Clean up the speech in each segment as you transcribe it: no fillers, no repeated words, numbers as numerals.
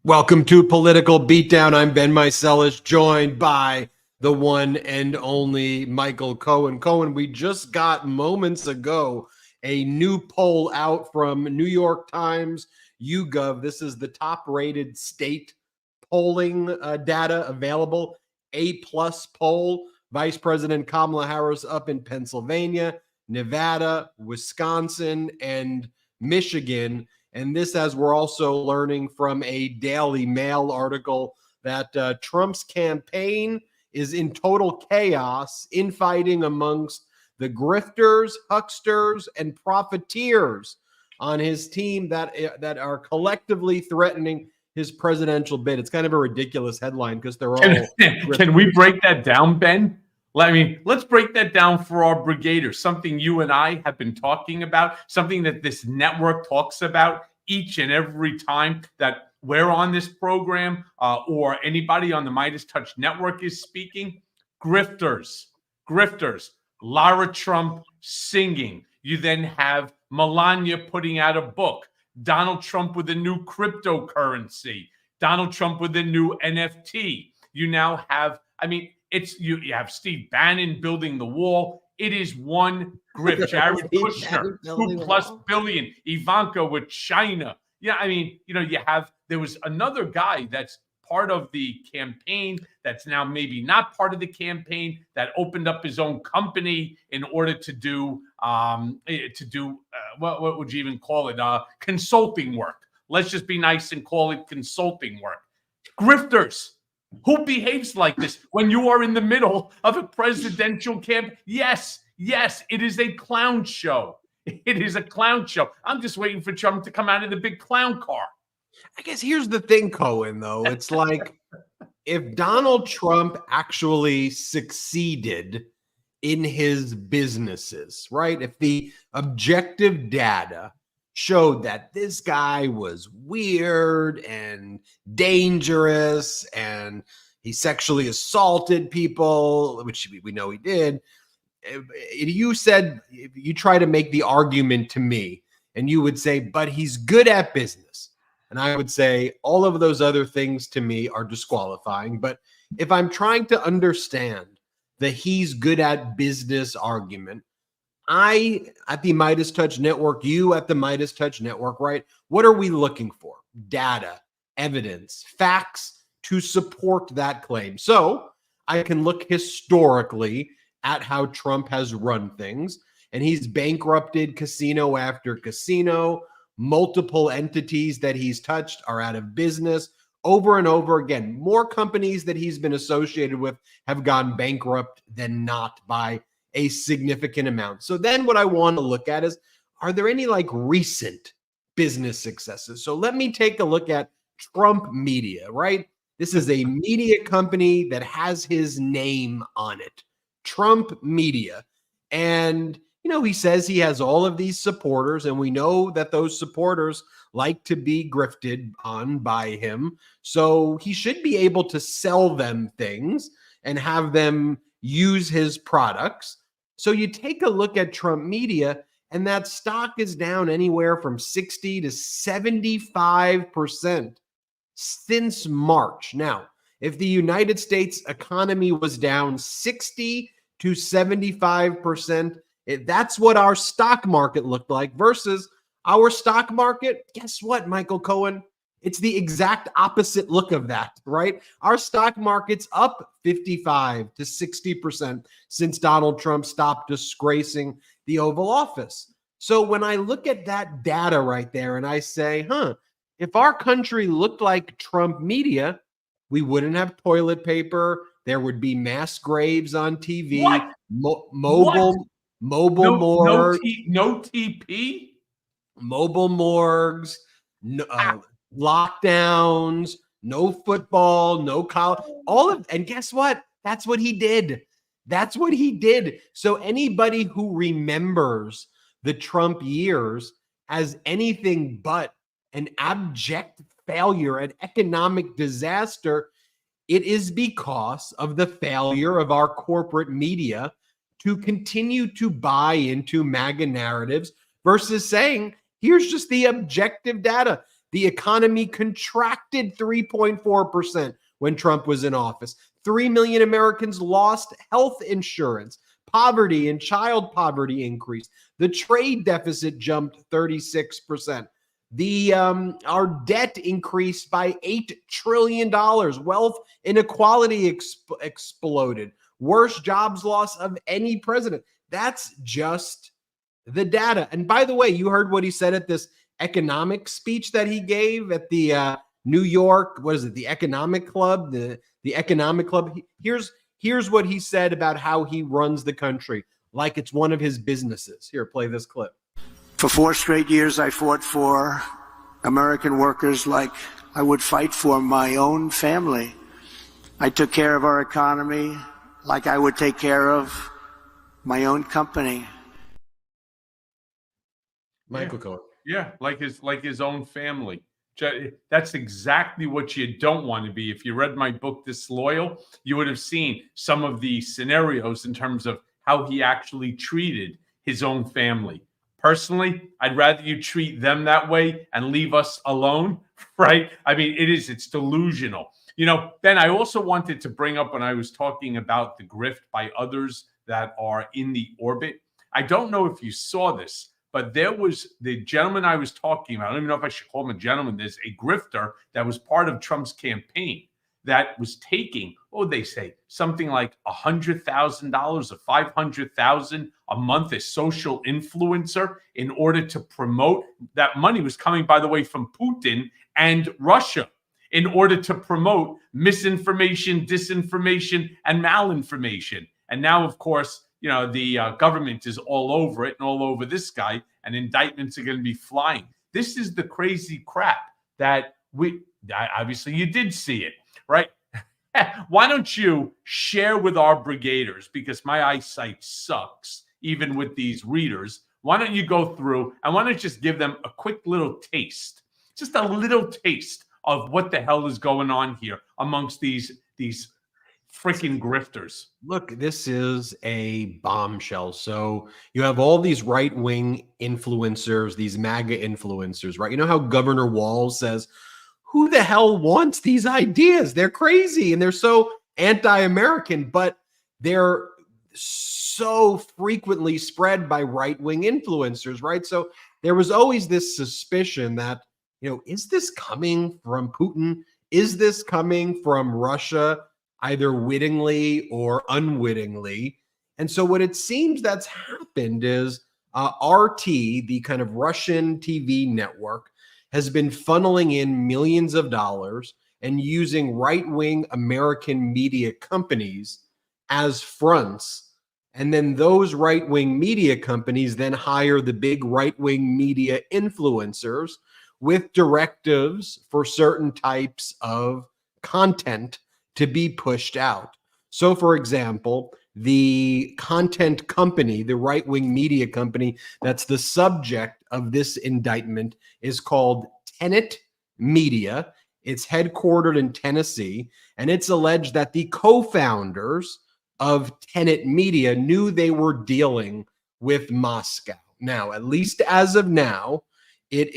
Welcome to Political Beatdown. I'm Ben Meiselas, joined by the one and only Michael Cohen. Cohen, we just got moments ago a new poll out from New York Times, YouGov. This is the top-rated state polling data available. A-plus poll. Vice President Kamala Harris up in Pennsylvania, Nevada, Wisconsin, and Michigan. And this, as we're also learning from a Daily Mail article, that Trump's campaign is in total chaos, infighting amongst the grifters, hucksters, and profiteers on his team that are collectively threatening his presidential bid. It's kind of a ridiculous headline because they're all. Can we break that down, Ben? Let's break that down for our brigaders, something you and I have been talking about, something that this network talks about each and every time that we're on this program or anybody on the Midas Touch Network is speaking. Grifters, Lara Trump singing. You then have Melania putting out a book, Donald Trump with a new cryptocurrency, Donald Trump with a new NFT. You now have, you have Steve Bannon building the wall. It is one grift. Jared Kushner, $2+ billion. Ivanka with China. Yeah, there was another guy that's part of the campaign that's now maybe not part of the campaign that opened up his own company in order to do what would you even call it? Consulting work. Let's just be nice and call it consulting work. Grifters. Who behaves like this when you are in the middle of a presidential campaign? Yes, it is a clown show. It is a clown show. I'm just waiting for Trump to come out of the big clown car. I guess here's the thing, Cohen, though. It's like if Donald Trump actually succeeded in his businesses, right? If the objective data showed that this guy was weird and dangerous and he sexually assaulted people, which we know he did. You said, you try to make the argument to me and you would say, but he's good at business. And I would say all of those other things to me are disqualifying. But if I'm trying to understand the he's good at business argument, I at the Midas Touch Network, you at the Midas Touch Network, right? What are we looking for? Data, evidence, facts to support that claim. So I can look historically at how Trump has run things, and he's bankrupted casino after casino. Multiple entities that he's touched are out of business over and over again. More companies that he's been associated with have gone bankrupt than not by a significant amount. So then what I want to look at is, are there any recent business successes? So let me take a look at Trump Media, right? This is a media company that has his name on it, Trump Media. And, he says he has all of these supporters, and we know that those supporters like to be grifted on by him. So he should be able to sell them things and have them use his products. So you take a look at Trump Media, and that stock is down anywhere from 60 to 75% since March. Now, if the United States economy was down 60 to 75%, that's what our stock market looked like versus our stock market. Guess what, Michael Cohen? It's the exact opposite look of that, right? Our stock market's up 55 to 60% since Donald Trump stopped disgracing the Oval Office. So when I look at that data right there and I say, if our country looked like Trump Media, we wouldn't have toilet paper. There would be mass graves on TV. What? Mobile morgues. No TP? Mobile morgues. Lockdowns, no football, no college, and guess what? That's what he did. So anybody who remembers the Trump years as anything but an abject failure, an economic disaster, it is because of the failure of our corporate media to continue to buy into MAGA narratives versus saying, here's just the objective data. The economy contracted 3.4% when Trump was in office. 3 million Americans lost health insurance. Poverty and child poverty increased. The trade deficit jumped 36%. Our debt increased by $8 trillion. Wealth inequality exploded. Worst jobs loss of any president. That's just the data. And by the way, you heard what he said at this economic speech that he gave at the New York, what is it, the Economic Club, the Economic Club. Here's what he said about how he runs the country, like it's one of his businesses. Here, play this clip. For 4 straight years, I fought for American workers like I would fight for my own family. I took care of our economy like I would take care of my own company. Michael Cohen. Yeah, like his own family. That's exactly what you don't want to be. If you read my book, Disloyal, you would have seen some of the scenarios in terms of how he actually treated his own family. Personally, I'd rather you treat them that way and leave us alone, right? I mean, it's delusional. Ben, I also wanted to bring up when I was talking about the grift by others that are in the orbit. I don't know if you saw this, but there was the gentleman I was talking about. I don't even know if I should call him a gentleman. There's a grifter that was part of Trump's campaign that was taking, they say something like $100,000 or $500,000 a month as social influencer in order to promote. That money was coming, by the way, from Putin and Russia in order to promote misinformation, disinformation, and malinformation. And now, of course, the government is all over it and all over this guy, and indictments are going to be flying. This is the crazy crap that obviously you did see it, right? Why don't you share with our brigaders, because my eyesight sucks, even with these readers. Why don't you go through and why don't you just give them a quick little taste, just a little taste of what the hell is going on here amongst these freaking grifters. Look, this is a bombshell. So you have all these right-wing influencers, these MAGA influencers, right? You know how Governor Walz says, who the hell wants these ideas? They're crazy and they're so anti-American, but they're so frequently spread by right-wing influencers, right? So there was always this suspicion that, is this coming from Putin? Is this coming from Russia, either wittingly or unwittingly? And so what it seems that's happened is RT, the kind of Russian TV network, has been funneling in millions of dollars and using right-wing American media companies as fronts. And then those right-wing media companies then hire the big right-wing media influencers with directives for certain types of content to be pushed out. So, for example, the content company, the right-wing media company that's the subject of this indictment is called Tenet Media. It's headquartered in Tennessee, and it's alleged that the co-founders of Tenet Media knew they were dealing with Moscow. Now, at least as of now, it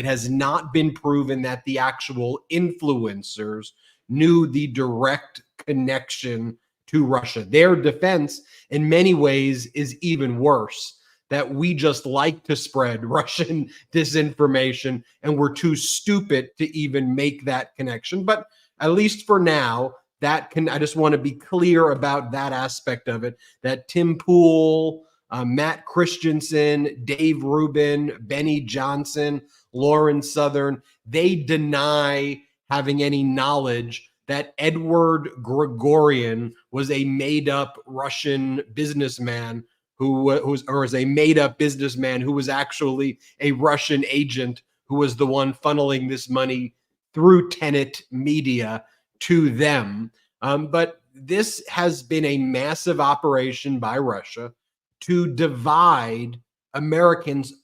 has not been proven that the actual influencers knew the direct connection to Russia. Their defense, in many ways, is even worse, that we just like to spread Russian disinformation and we're too stupid to even make that connection. But at least for now, I just want to be clear about that aspect of it, that Tim Pool, Matt Christensen, Dave Rubin, Benny Johnson, Lauren Southern, they deny having any knowledge that Edward Gregorian was a made-up Russian businessman who was a made-up businessman who was actually a Russian agent who was the one funneling this money through Tenet Media to them. But this has been a massive operation by Russia to divide Americans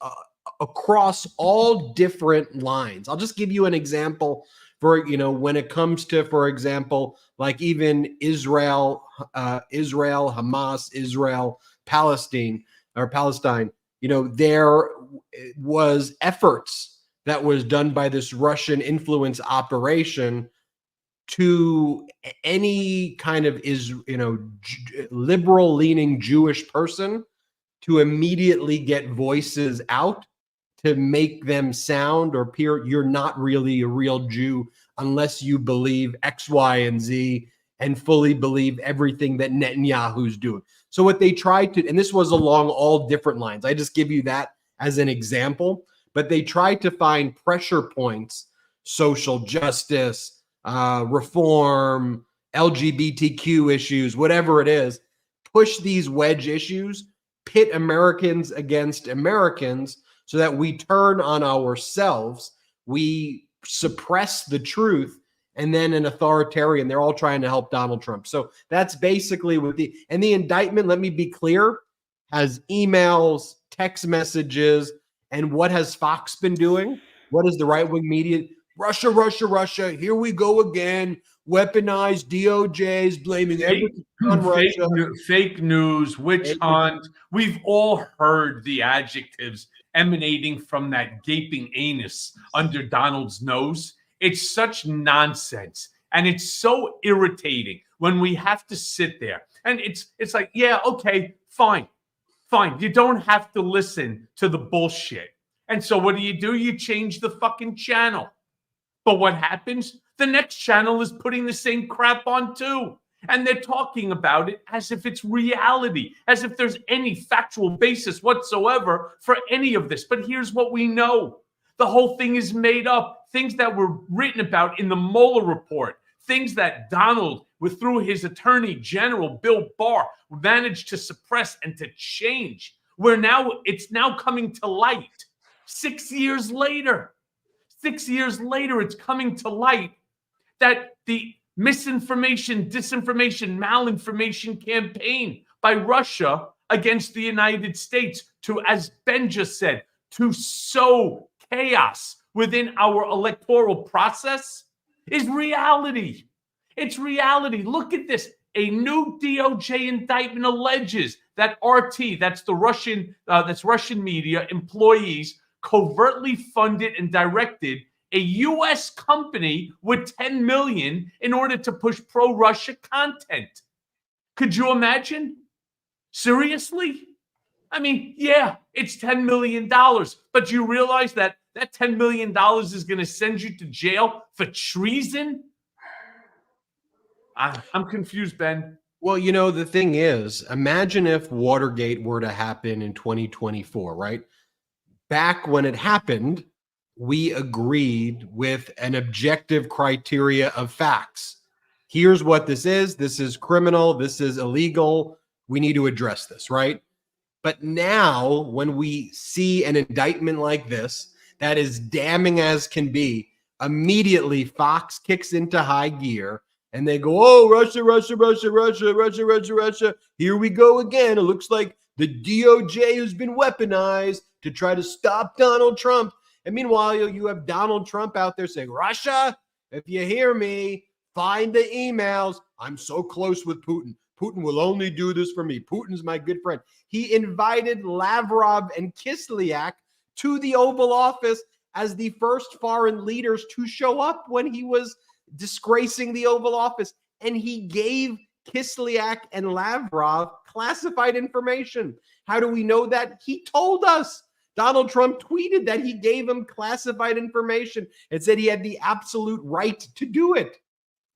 across all different lines. I'll just give you an example for, when it comes to, for example, like even Israel, Hamas, Israel, Palestine, there was efforts that was done by this Russian influence operation to any kind of liberal leaning Jewish person to immediately get voices out to make them sound or appear you're not really a real Jew unless you believe X, Y, and Z and fully believe everything that Netanyahu's doing. So what they tried to, and this was along all different lines, I just give you that as an example, but they tried to find pressure points, social justice, reform, LGBTQ issues, whatever it is, push these wedge issues, pit Americans against Americans so that we turn on ourselves, we suppress the truth, and then an authoritarian, they're all trying to help Donald Trump. So that's basically what the indictment, let me be clear, has emails, text messages, and what has Fox been doing? What is the right-wing media? Russia, Russia, Russia, here we go again. Weaponized DOJs, blaming everything on Russia. Fake news, witch hunt. We've all heard the adjectives emanating from that gaping anus under Donald's nose. It's such nonsense. And it's so irritating when we have to sit there. And it's like, yeah, okay, fine. You don't have to listen to the bullshit. And so what do? You change the fucking channel. But what happens? The next channel is putting the same crap on too. And they're talking about it as if it's reality, as if there's any factual basis whatsoever for any of this. But here's what we know. The whole thing is made up. Things that were written about in the Mueller report, things that Donald, through his attorney general, Bill Barr, managed to suppress and to change. It's now coming to light 6 years later. 6 years later, it's coming to light that the misinformation, disinformation, malinformation campaign by Russia against the United States to, as Ben just said, to sow chaos within our electoral process is reality. It's reality. Look at this. A new DOJ indictment alleges that RT, that's Russian media employees, covertly funded and directed a U.S. company with $10 million in order to push pro-Russia content. Could you imagine? Seriously? I mean, yeah, it's $10 million, but you realize that $10 million is going to send you to jail for treason? I'm confused, Ben. Well, the thing is, imagine if Watergate were to happen in 2024, right? Back when it happened, we agreed with an objective criteria of facts. Here's what this is. This is criminal. This is illegal. We need to address this, right? But now when we see an indictment like this, that is damning as can be, immediately Fox kicks into high gear and they go, oh, Russia, Russia, Russia, Russia, Russia, Russia, Russia. Here we go again. It looks like the DOJ has been weaponized to try to stop Donald Trump. And meanwhile, you have Donald Trump out there saying, Russia, if you hear me, find the emails. I'm so close with Putin. Putin will only do this for me. Putin's my good friend. He invited Lavrov and Kislyak to the Oval Office as the first foreign leaders to show up when he was disgracing the Oval Office. And he gave Kislyak and Lavrov classified information. How do we know that? He told us. Donald Trump tweeted that he gave him classified information and said he had the absolute right to do it.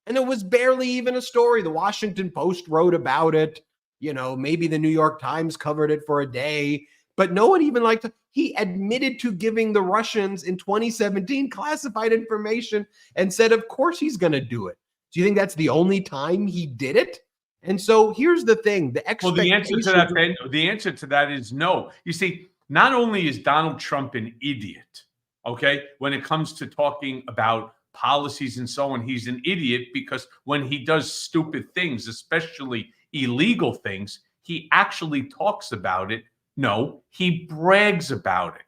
And it was barely even a story. The Washington Post wrote about it. Maybe the New York Times covered it for a day, but no one even liked it. He admitted to giving the Russians in 2017 classified information and said, of course he's going to do it. Do you think that's the only time he did it? And so here's the thing. The answer to that is no. You see, not only is Donald Trump an idiot, okay, when it comes to talking about policies and so on, he's an idiot because when he does stupid things, especially illegal things, he actually talks about it. No, he brags about it.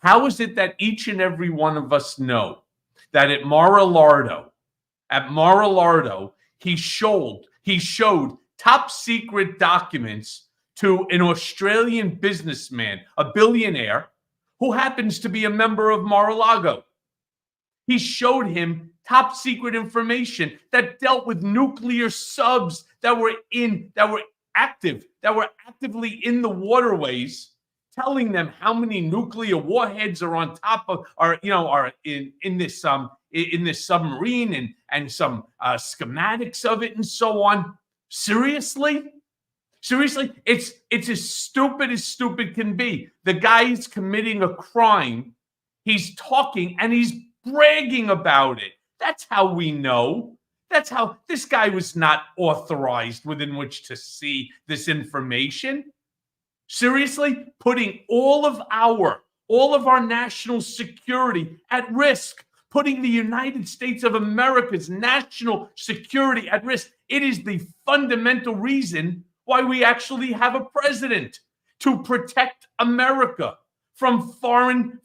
How is it that each and every one of us know that at Mar-a-Lago, he showed top secret documents to an Australian businessman, a billionaire, who happens to be a member of Mar-a-Lago. He showed him top secret information that dealt with nuclear subs that were actively in the waterways, telling them how many nuclear warheads are on top of, are in this submarine, and some schematics of it and so on. Seriously, it's as stupid can be. The guy is committing a crime. He's talking and he's bragging about it. That's how we know. That's how this guy was not authorized within which to see this information. Seriously, putting all of our national security at risk, putting the United States of America's national security at risk. It is the fundamental reason why we actually have a president, to protect America from foreign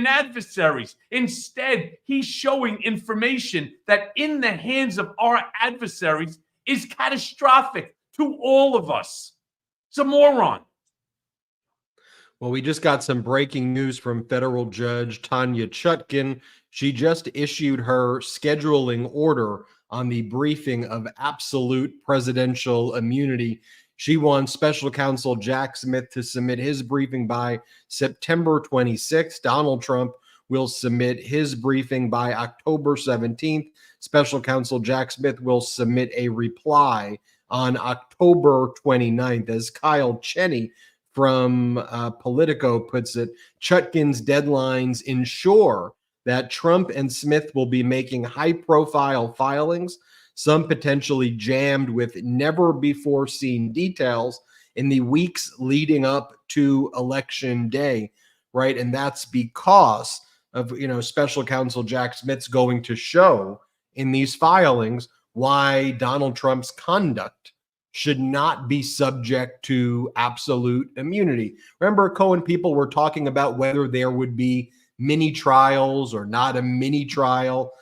adversaries. Instead, he's showing information that in the hands of our adversaries is catastrophic to all of us. It's a moron. Well, we just got some breaking news from federal judge Tanya Chutkin. She just issued her scheduling order on the briefing of absolute presidential immunity. She wants special counsel Jack Smith to submit his briefing by September 26th. Donald Trump will submit his briefing by October 17th. Special counsel Jack Smith will submit a reply on October 29th. As Kyle Cheney from Politico puts it, Chutkin's deadlines ensure that Trump and Smith will be making high-profile filings, some potentially jammed with never-before-seen details in the weeks leading up to Election Day, right? And that's because of, special counsel Jack Smith's going to show in these filings why Donald Trump's conduct should not be subject to absolute immunity. Remember, Cohen, people were talking about whether there would be mini trials or not a mini trial,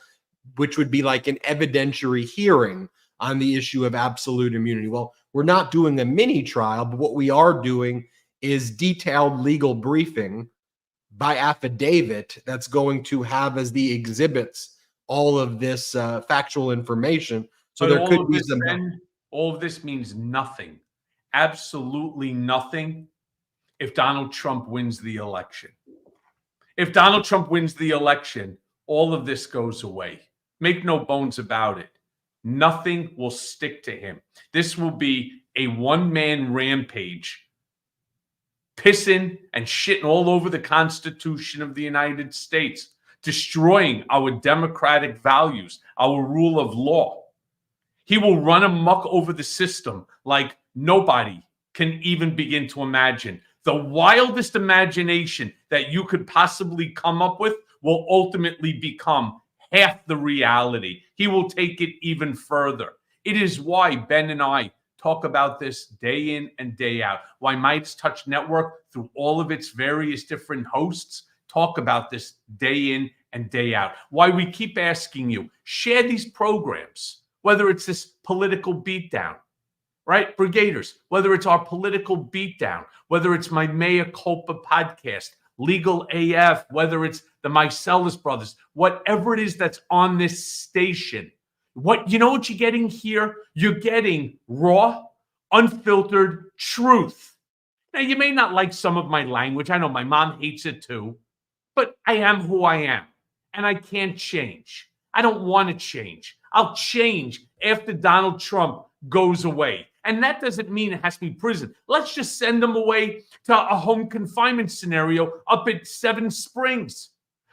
which would be like an evidentiary hearing on the issue of absolute immunity. Well, we're not doing a mini trial, but what we are doing is detailed legal briefing by affidavit that's going to have as the exhibits all of this factual information. So there could be some. All of this means nothing, absolutely nothing, if Donald Trump wins the election. If Donald Trump wins the election, all of this goes away. Make no bones about it. Nothing will stick to him. This will be a one-man rampage, pissing and shitting all over the Constitution of the United States, destroying our democratic values, our rule of law. He will run amok over the system like nobody can even begin to imagine. The wildest imagination that you could possibly come up with will ultimately become half the reality. He will take it even further. It is why Ben and I talk about this day in and day out. Why Midas Touch Network, through all of its various different hosts, talk about this day in and day out. Why we keep asking you, share these programs, whether it's this Political Beatdown, right? Brigaders, whether it's our Political Beatdown, whether it's my Mea Culpa podcast, Legal AF, whether it's the Meiselas brothers, whatever it is that's on this station. What you're getting here? You're getting raw, unfiltered truth. Now, you may not like some of my language. I know my mom hates it too, but I am who I am, and I can't change. I don't want to change. I'll change after Donald Trump goes away. And that doesn't mean it has to be prison. Let's just send them away to a home confinement scenario up at Seven Springs.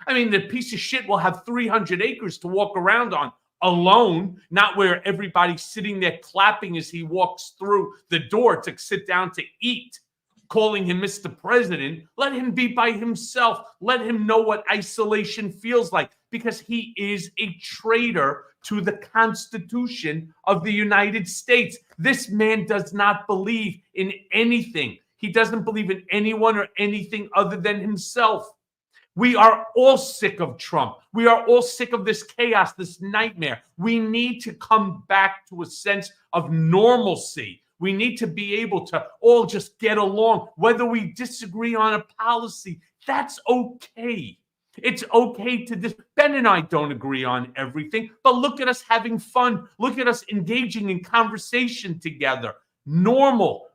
I mean, the piece of shit will have 300 acres to walk around on alone, not where everybody's sitting there clapping as he walks through the door to sit down to eat, calling him Mr. President. Let him be by himself. Let him know what isolation feels like, because he is a traitor to the Constitution of the United States. This man does not believe in anything. He doesn't believe in anyone or anything other than himself. We are all sick of Trump. We are all sick of this chaos, this nightmare. We need to come back to a sense of normalcy. We need to be able to all just get along, whether we disagree on a policy. That's okay. It's okay to this. Ben and I don't agree on everything, but look at us having fun. Look at us engaging in conversation together. Normal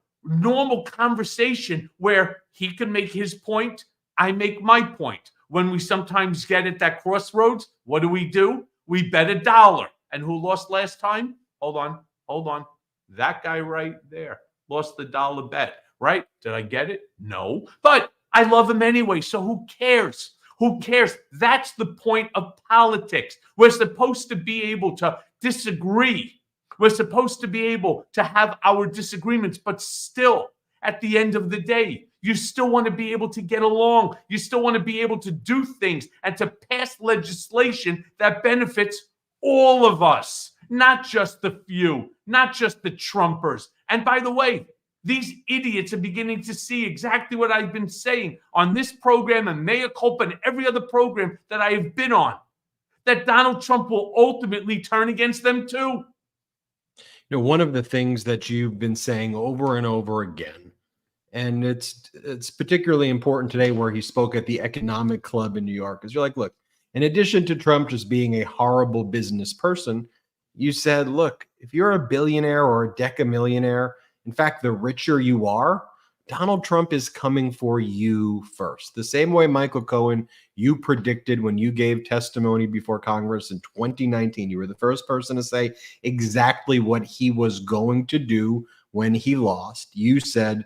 conversation where he can make his point, I make my point. When we sometimes get at that crossroads, what do? We bet $1. And who lost last time? Hold on. That guy right there lost the $1 bet, right? Did I get it? No. But I love him anyway, so who cares? Who cares? That's the point of politics. We're supposed to be able to disagree. We're supposed to be able to have our disagreements, but still, at the end of the day, you still want to be able to get along. You still want to be able to do things and to pass legislation that benefits all of us, not just the few, not just the Trumpers. And by the way, these idiots are beginning to see exactly what I've been saying on this program and Mea Culpa and every other program that I have been on, that Donald Trump will ultimately turn against them too. You know, one of the things that you've been saying over and over again, and it's particularly important today where he spoke at the Economic Club in New York, is you're like, look, in addition to Trump just being a horrible business person, you said, look, if you're a billionaire or a decamillionaire, in fact, the richer you are, Donald Trump is coming for you first. The same way, Michael Cohen, you predicted when you gave testimony before Congress in 2019. You were the first person to say exactly what he was going to do when he lost. You said,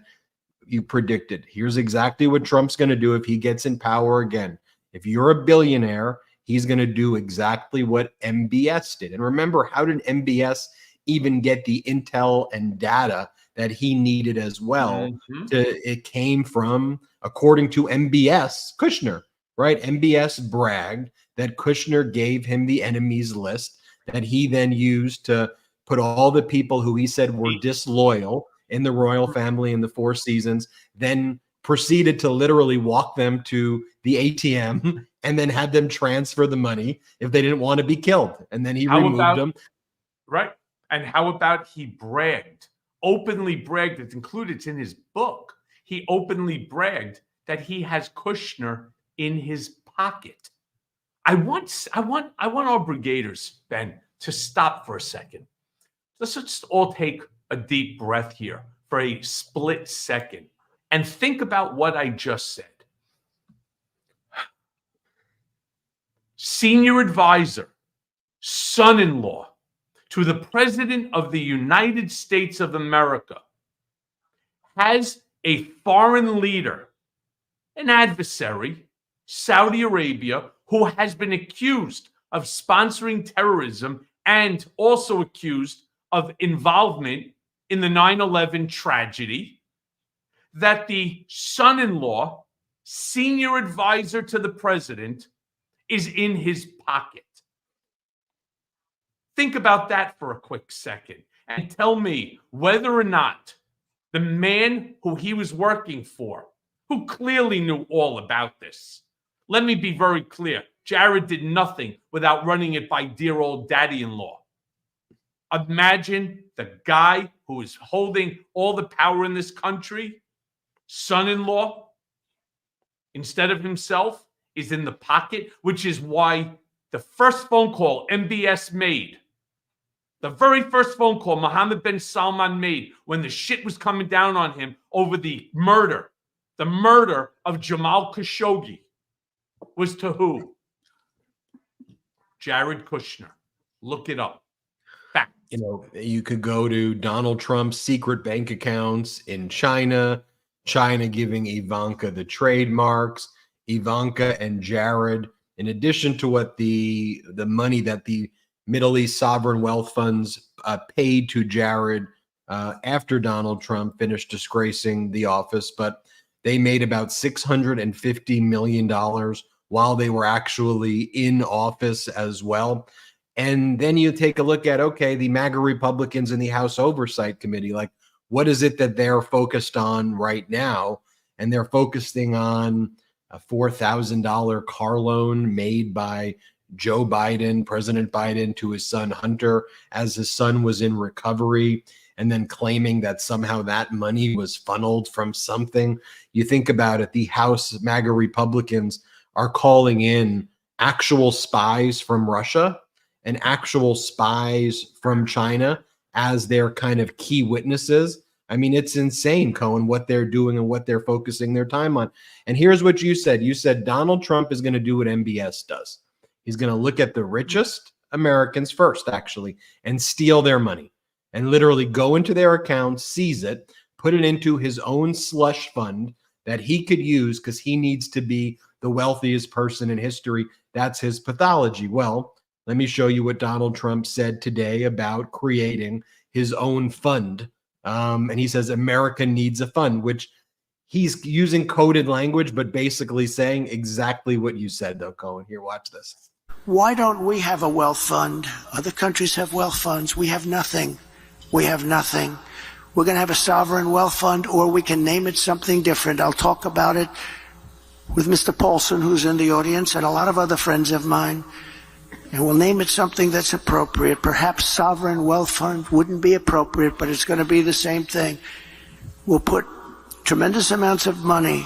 you predicted, here's exactly what Trump's going to do if he gets in power again. If you're a billionaire, he's going to do exactly what MBS did. And remember, how did MBS even get the intel and data that he needed as well? It came from, according to MBS, Kushner, right? MBS bragged that Kushner gave him the enemies list that he then used to put all the people who he said were disloyal in the royal family in the Four Seasons, then proceeded to literally walk them to the ATM and then had them transfer the money if they didn't want to be killed. And then he removed them. Right. And how about he bragged, openly bragged, it's included, it's in his book. He openly bragged that he has Kushner in his pocket. I want our brigaders, Ben, to stop for a second. Let's just all take a deep breath here for a split second and think about what I just said. Senior advisor, son-in-law to the President of the United States of America, has a foreign leader, an adversary, Saudi Arabia, who has been accused of sponsoring terrorism and also accused of involvement in the 9/11 tragedy, that the son-in-law, senior advisor to the president, is in his pocket. Think about that for a quick second and tell me whether or not the man who he was working for, who clearly knew all about this. Let me be very clear. Jared did nothing without running it by dear old daddy-in-law. Imagine the guy who is holding all the power in this country, son-in-law, instead of himself, is in the pocket, which is why the first phone call MBS made, the very first phone call Mohammed bin Salman made when the shit was coming down on him over the murder of Jamal Khashoggi, was to who? Jared Kushner. Look it up. Fact. You know, you could go to Donald Trump's secret bank accounts in China, China giving Ivanka the trademarks, Ivanka and Jared, in addition to what the money that the Middle East sovereign wealth funds paid to Jared after Donald Trump finished disgracing the office, but they made about $650 million while they were actually in office as well. And then you take a look at, okay, the MAGA Republicans in the House Oversight Committee, like, what is it that they're focused on right now? And they're focusing on a $4,000 car loan made by Joe Biden, President Biden, to his son Hunter, as his son was in recovery. and then claiming that somehow that money was funneled from something. You think about it, the House MAGA Republicans are calling in actual spies from Russia and actual spies from China as their kind of key witnesses. I mean, it's insane, Cohen, what they're doing and what they're focusing their time on. And here's what you said. You said Donald Trump is going to do what MBS does. He's going to look at the richest Americans first, actually, and steal their money and literally go into their account, seize it, put it into his own slush fund that he could use because he needs to be the wealthiest person in history. That's his pathology. Well, let me show you what Donald Trump said today about creating his own fund. And he says America needs a fund, which he's using coded language, but basically saying exactly what you said, though, Cohen. Here, watch this. Why don't we have a wealth fund? Other countries have wealth funds. We have nothing. We have nothing. We're going to have a sovereign wealth fund, or we can name it something different. I'll talk about it with Mr. Paulson, who's in the audience, and a lot of other friends of mine. And we'll name it something that's appropriate. Perhaps sovereign wealth fund wouldn't be appropriate, but it's going to be the same thing. We'll put tremendous amounts of money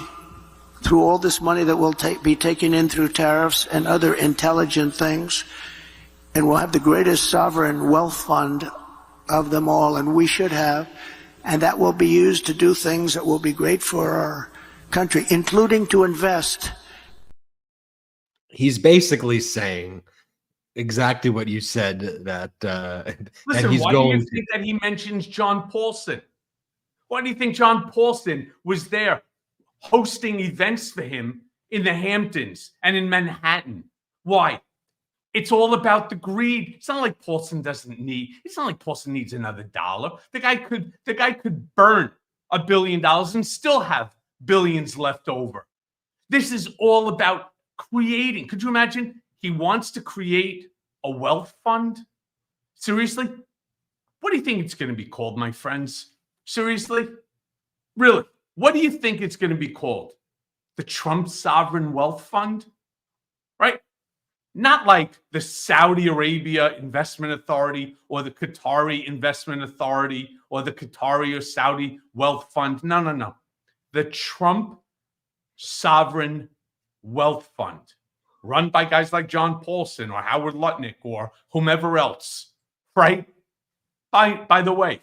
through all this money that will be taken in through tariffs and other intelligent things, and we'll have the greatest sovereign wealth fund of them all, and we should have, and that will be used to do things that will be great for our country, including to invest. He's basically saying exactly what you said, that listen, that he's why going do you think that he mentions John Paulson? Why do you think John Paulson was there hosting events for him in the Hamptons and in Manhattan? Why? It's all about the greed. It's not like Paulson it's not like Paulson needs another dollar. The guy could burn $1 billion and still have billions left over. This is all about creating. Could you imagine? He wants to create a wealth fund. Seriously? What do you think it's going to be called, my friends? Seriously? Really? What do you think it's going to be called? The Trump Sovereign Wealth Fund? Right? Not like the Saudi Arabia Investment Authority or the Qatari Investment Authority or the Qatari or Saudi Wealth Fund. No, no, no. The Trump Sovereign Wealth Fund, run by guys like John Paulson or Howard Lutnick or whomever else, right? By the way,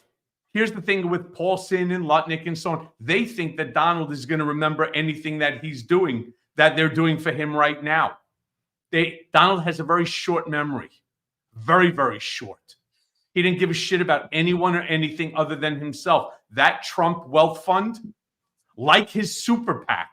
here's the thing with Paulson and Lutnick and so on. They think that Donald is going to remember anything that he's doing, that they're doing for him right now. Donald has a very short memory, very, very short. He didn't give a shit about anyone or anything other than himself. That Trump Wealth Fund, like his super PAC,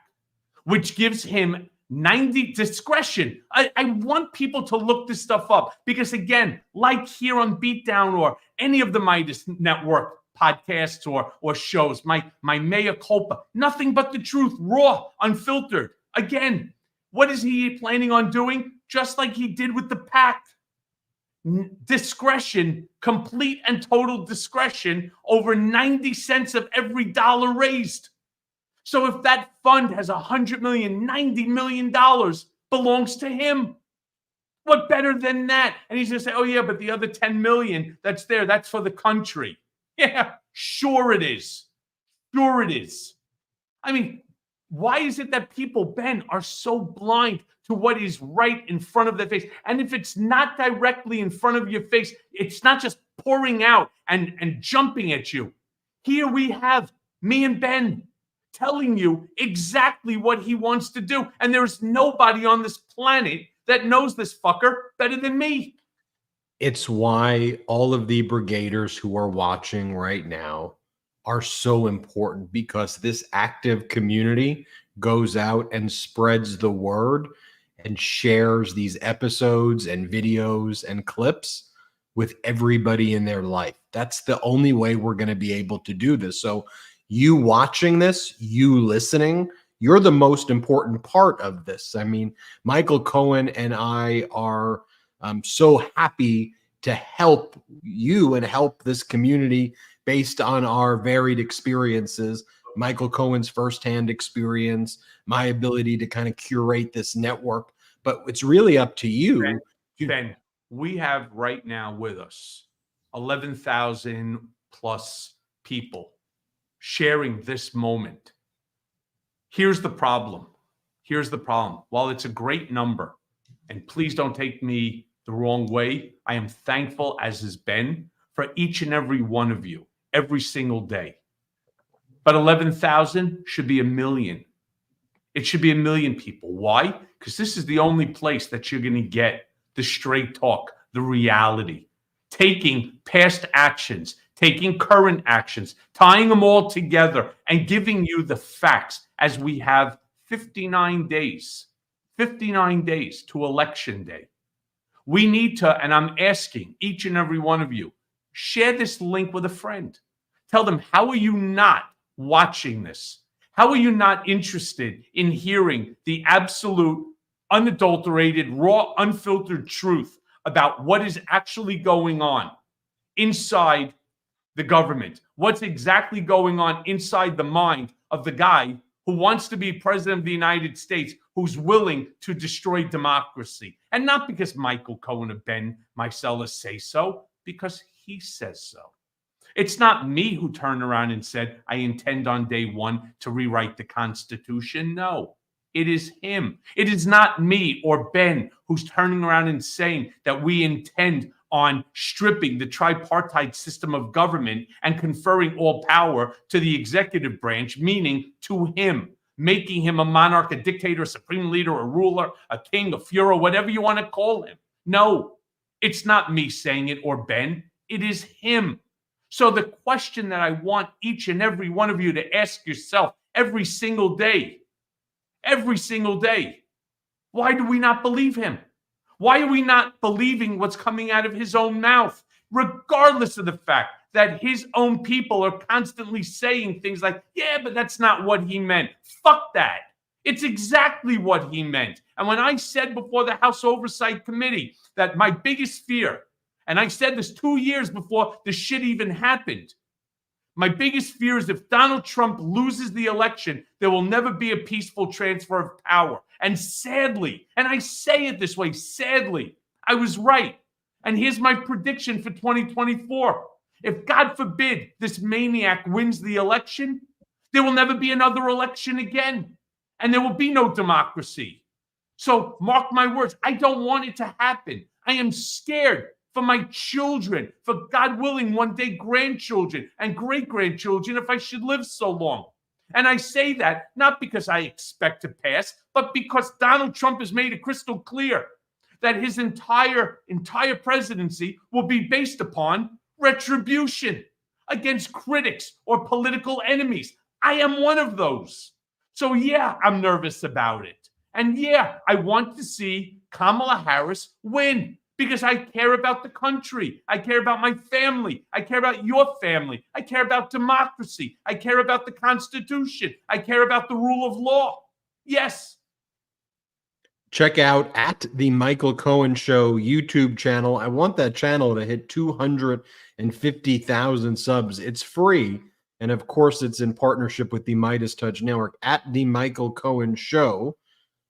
which gives him 90 discretion. I want people to look this stuff up because, again, like here on Beatdown or any of the Midas Network podcasts or shows, my mea culpa, nothing but the truth, raw, unfiltered. Again, what is he planning on doing? Just like he did with the PAC. Discretion, complete and total discretion over 90 cents of every dollar raised. So if that fund has $100 million, $90 million belongs to him. What better than that? And he's going to say, oh, yeah, but the other 10 million that's there, that's for the country. Yeah, sure it is. Sure it is. I mean, why is it that people, Ben, are so blind to what is right in front of their face? And if it's not directly in front of your face, it's not just pouring out and jumping at you. Here we have me and Ben telling you exactly what he wants to do. And there's nobody on this planet that knows this fucker better than me. It's why all of the brigaders who are watching right now are so important, because this active community goes out and spreads the word and shares these episodes and videos and clips with everybody in their life. That's the only way we're going to be able to do this. So you watching this, you listening, you're the most important part of this. I mean, Michael Cohen and I are so happy to help you and help this community based on our varied experiences. Michael Cohen's firsthand experience, my ability to kind of curate this network. But it's really up to you. Ben, we have right now with us 11,000 plus people sharing this moment. Here's the problem. Here's the problem. While it's a great number, and please don't take me the wrong way, I am thankful, as has been, for each and every one of you every single day. But 11,000 should be 1 million. It should be 1 million people. Why? Because this is the only place that you're going to get the straight talk, the reality, taking past actions, taking current actions, tying them all together, and giving you the facts as we have 59 days to Election Day. We need to, and I'm asking each and every one of you, share this link with a friend. Tell them, how are you not watching this? How are you not interested in hearing the absolute, unadulterated, raw, unfiltered truth about what is actually going on inside the government? What's exactly going on inside the mind of the guy who wants to be president of the United States, who's willing to destroy democracy? And not because Michael Cohen and Ben Meiselas say so, because he says so. It's not me who turned around and said, I intend on day one to rewrite the Constitution. No, it is him. It is not me or Ben who's turning around and saying that we intend on stripping the tripartite system of government and conferring all power to the executive branch, meaning to him, making him a monarch, a dictator, a supreme leader, a ruler, a king, a Führer, whatever you want to call him. No, it's not me saying it or Ben. It is him. So the question that I want each and every one of you to ask yourself every single day, why do we not believe him? Why are we not believing what's coming out of his own mouth, regardless of the fact that his own people are constantly saying things like, yeah, but that's not what he meant. Fuck that. It's exactly what he meant. And when I said before the House Oversight Committee that my biggest fear, and I said this 2 years before the shit even happened, my biggest fear is if Donald Trump loses the election, there will never be a peaceful transfer of power. And sadly, and I say it this way, sadly, I was right. And here's my prediction for 2024. If, God forbid, this maniac wins the election, there will never be another election again. And there will be no democracy. So mark my words, I don't want it to happen. I am scared for my children, for God willing, one day grandchildren and great-grandchildren if I should live so long. And I say that not because I expect to pass, but because Donald Trump has made it crystal clear that his entire presidency will be based upon retribution against critics or political enemies. I am one of those. So yeah, I'm nervous about it. And yeah, I want to see Kamala Harris win. Because I care about the country. I care about my family. I care about your family. I care about democracy. I care about the Constitution. I care about the rule of law. Yes. Check out at the Michael Cohen Show YouTube channel. I want that channel to hit 250,000 subs. It's free. And of course, it's in partnership with the Midas Touch Network. At the Michael Cohen Show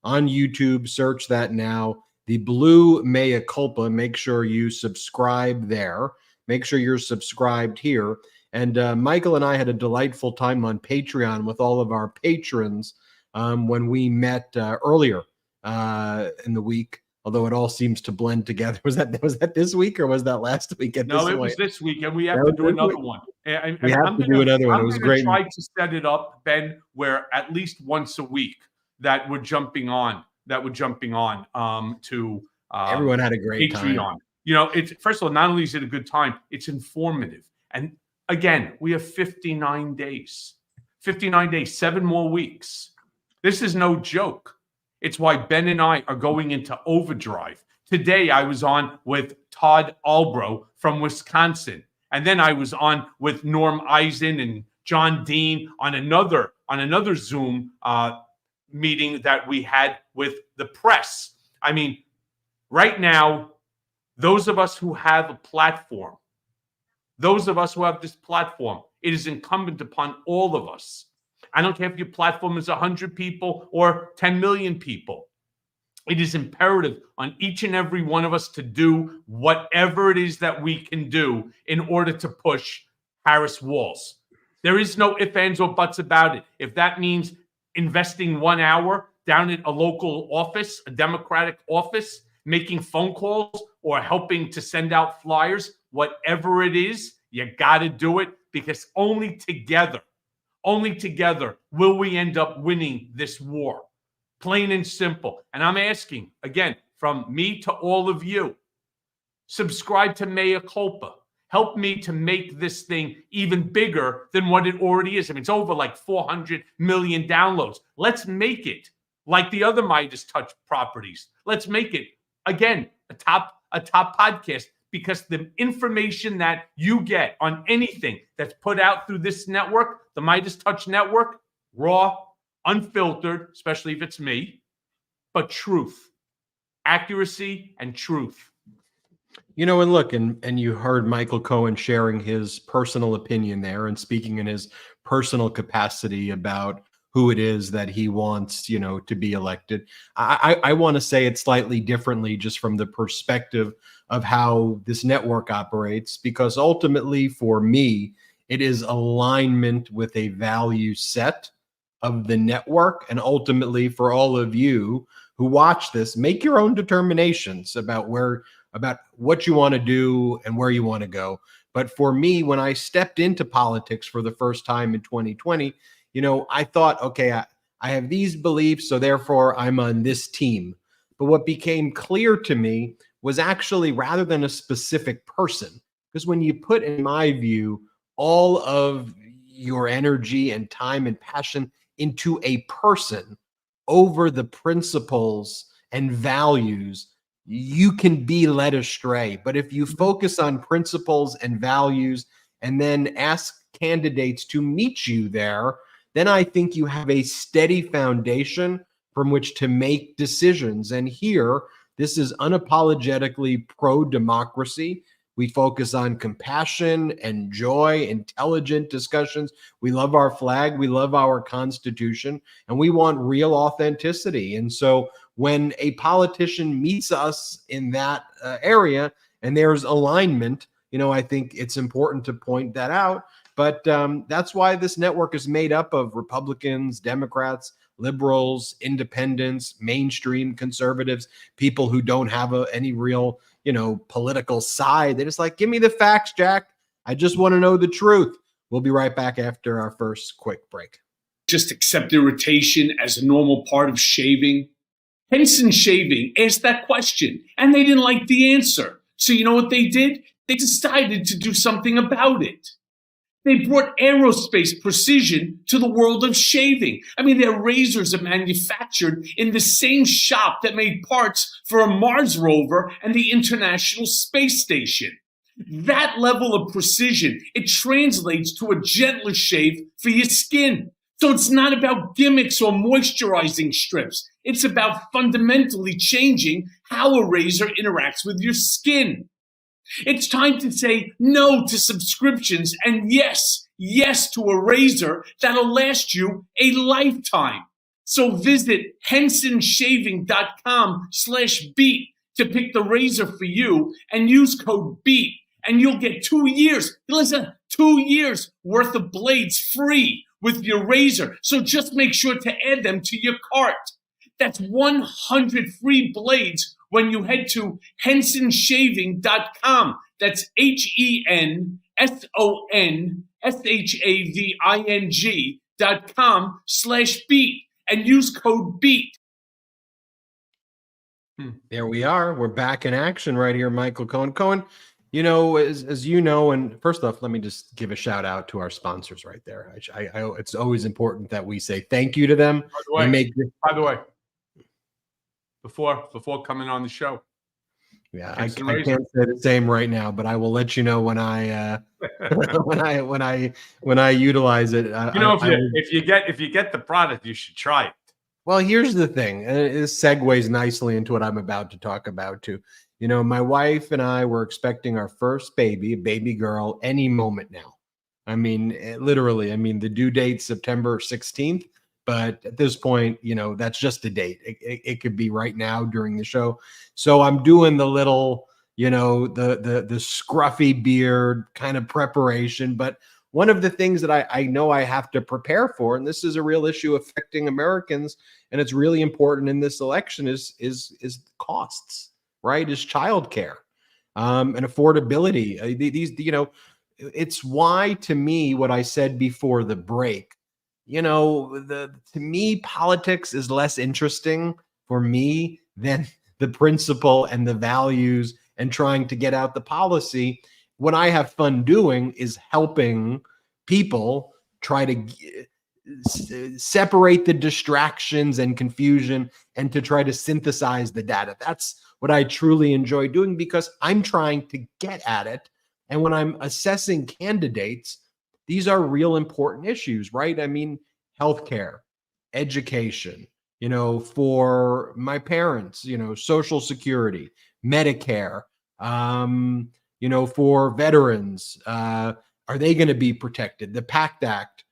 on YouTube. Search that now. The blue mea culpa, make sure you subscribe there. Make sure you're subscribed here. And Michael and I had a delightful time on Patreon with all of our patrons when we met earlier in the week, although it all seems to blend together. Was that this week or was that last week? No, it was this week, and we have to do another one. We have to do another one. It was great. I'm going to try to set it up, Ben, where at least once a week that we're jumping on. To everyone had a great Patreon. time. You know, it's first of all, not only is it a good time, it's informative. And again, we have 59 days. 59 days, 7 more weeks. This is no joke. It's why Ben and I are going into overdrive. Today, I was on with Todd Albro from Wisconsin. And then I was on with Norm Eisen and John Dean on another Zoom meeting that we had with the press. I mean, right now, those of us who have a platform, it is incumbent upon all of us. I don't care if your platform is 100 people or 10 million people. It is imperative on each and every one of us to do whatever it is that we can do in order to push Paris walls. There is no ifs, ands, or buts about it. If that means investing 1 hour down at a local office, a Democratic office, making phone calls or helping to send out flyers, whatever it is, you got to do it, because only together will we end up winning this war. Plain and simple. And I'm asking, again, from me to all of you, subscribe to Mea Culpa. Help me to make this thing even bigger than what it already is. I mean, it's over like 400 million downloads. Let's make it like the other Midas Touch properties. Let's make it, again, a top podcast, because the information that you get on anything that's put out through this network, the Midas Touch network, raw, unfiltered, especially if it's me, but truth, accuracy, and truth. You know, and look, and you heard Michael Cohen sharing his personal opinion there and speaking in his personal capacity about who it is that he wants, you know, to be elected. I want to say it slightly differently, just from the perspective of how this network operates, because ultimately for me, it is alignment with a value set of the network. And ultimately for all of you who watch this, make your own determinations about what you want to do and where you want to go. But for me, when I stepped into politics for the first time in 2020, you know, I thought, okay, I have these beliefs, so therefore I'm on this team. But what became clear to me was actually, rather than a specific person, because when you put, in my view, all of your energy and time and passion into a person over the principles and values, you can be led astray. But if you focus on principles and values and then ask candidates to meet you there, then I think you have a steady foundation from which to make decisions. And here, this is unapologetically pro-democracy. We focus on compassion and joy, intelligent discussions. We love our flag. We love our Constitution. And we want real authenticity. And so when a politician meets us in that area and there's alignment, you know, I think it's important to point that out. But that's why this network is made up of Republicans, Democrats, liberals, independents, mainstream conservatives, people who don't have any real, you know, political side. They're just like, give me the facts, Jack. I just want to know the truth. We'll be right back after our first quick break. Just accept irritation as a normal part of shaving. Henson Shaving asked that question, and they didn't like the answer. So you know what they did? They decided to do something about it. They brought aerospace precision to the world of shaving. I mean, their razors are manufactured in the same shop that made parts for a Mars rover and the International Space Station. That level of precision, it translates to a gentler shave for your skin. So it's not about gimmicks or moisturizing strips. It's about fundamentally changing how a razor interacts with your skin. It's time to say no to subscriptions and yes to a razor that'll last you a lifetime. So visit hensonshaving.com/beat to pick the razor for you and use code BEAT, and you'll get 2 years. Listen, 2 years worth of blades free with your razor. So just make sure to add them to your cart. That's 100 free blades when you head to hensonshaving.com. That's hensonshaving.com/beat and use code BEAT. There we are. We're back in action right here, Michael Cohen. Cohen, you know, as you know, and first off, let me just give a shout out to our sponsors right there. It's always important that we say thank you to them. By the way, before coming on the show. Yeah, I can't say the same right now, but I will let you know when I when I utilize it. If you get the product, you should try it. Well, here's the thing. This segues nicely into what I'm about to talk about too. You know, my wife and I were expecting our first baby, a baby girl, any moment now. I mean, literally. I mean, the due date September 16th. But at this point, you know, that's just a date. It could be right now during the show. So I'm doing the little, you know, the scruffy beard kind of preparation. But one of the things that I know I have to prepare for, and this is a real issue affecting Americans, and it's really important in this election, is costs, right? Is childcare, and affordability. These, it's why, to me, what I said before the break, to me, politics is less interesting for me than the principle and the values and trying to get out the policy. What I have fun doing is helping people try to separate the distractions and confusion and to try to synthesize the data. That's what I truly enjoy doing, because I'm trying to get at it. And when I'm assessing candidates, these are real important issues, right? I mean, healthcare, education, for my parents, Social Security, Medicare, for veterans, are they going to be protected? The PACT Act,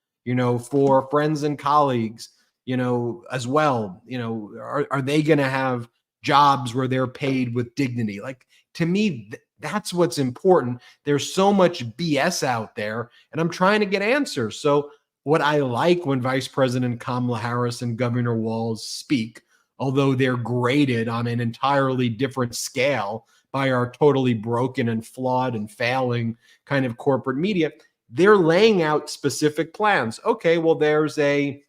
for friends and colleagues, as well, are they going to have jobs where they're paid with dignity? Like, to me, that's what's important. There's so much BS out there, and I'm trying to get answers. So what I like when Vice President Kamala Harris and Governor Walz speak, although they're graded on an entirely different scale by our totally broken and flawed and failing kind of corporate media, they're laying out specific plans. Okay, well, there's a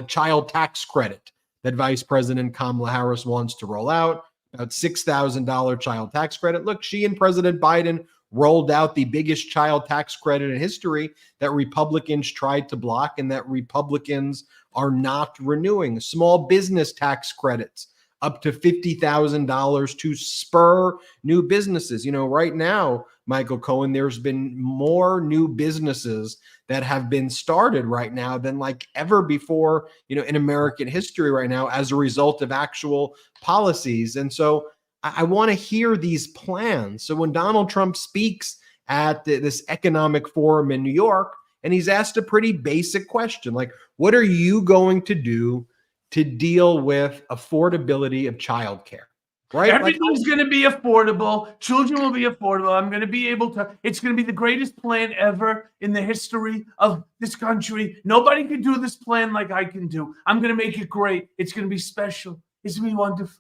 child tax credit that Vice President Kamala Harris wants to roll out, about $6,000 child tax credit. Look, she and President Biden rolled out the biggest child tax credit in history that Republicans tried to block and that Republicans are not renewing. Small business tax credits up to $50,000 to spur new businesses. Right now, Michael Cohen, there's been more new businesses that have been started right now than like ever before, in American history right now, as a result of actual policies. And so I want to hear these plans. So when Donald Trump speaks at this economic forum in New York, and he's asked a pretty basic question, like, what are you going to do to deal with affordability of childcare? Right? Everything's going to be affordable. Children will be affordable. I'm going to be able to, it's going to be the greatest plan ever in the history of this country. Nobody can do this plan like I can do. I'm going to make it great. It's going to be special. It's going to be wonderful.